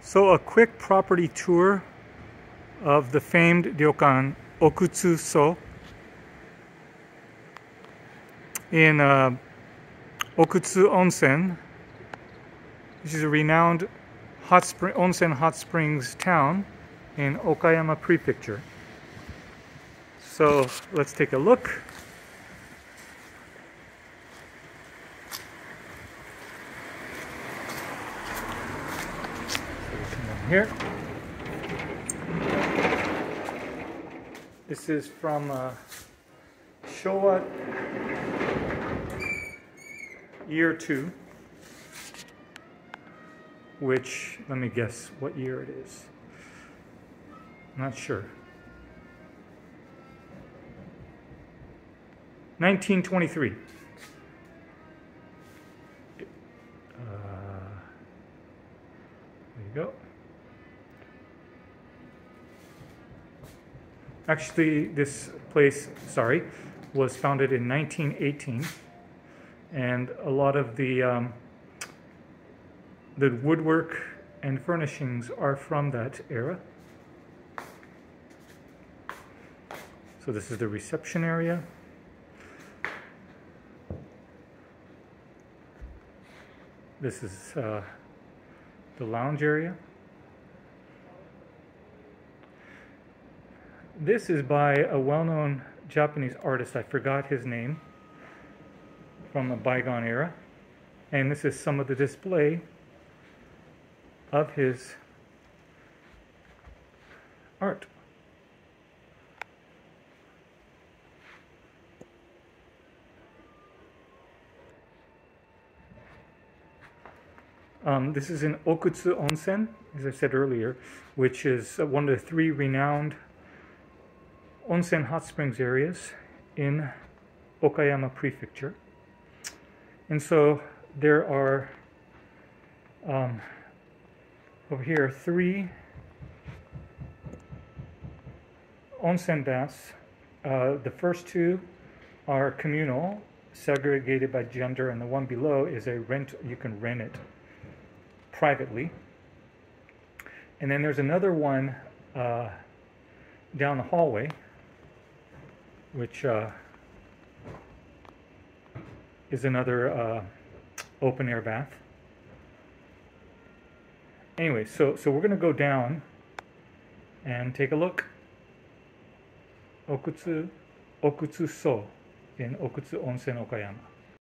So a quick property tour of the famed ryokan OkutsuSo in Okutsu Onsen, which is a renowned onsen hot springs town in Okayama Prefecture. So let's take a look. Here. This is from Showa year 2, which, let me guess what year it is. I'm not sure. 1923. There you go. Actually, this place, was founded in 1918, and a lot of the woodwork and furnishings are from that era. So this is the reception area. This is the lounge area. This is by a well-known Japanese artist. I forgot his name, from a bygone era. And this is some of the display of his art. This is in Okutsu Onsen, as I said earlier, which is one of the 3 renowned onsen hot springs areas in Okayama Prefecture. And so there are over here 3 onsen baths. The first 2 are communal, segregated by gender, and the one below is a you can rent it privately. And then there's another one down the hallway, which is another open air bath. Anyway, so we're going to go down and take a look. OkutsuSo in Okutsu Onsen, Okayama.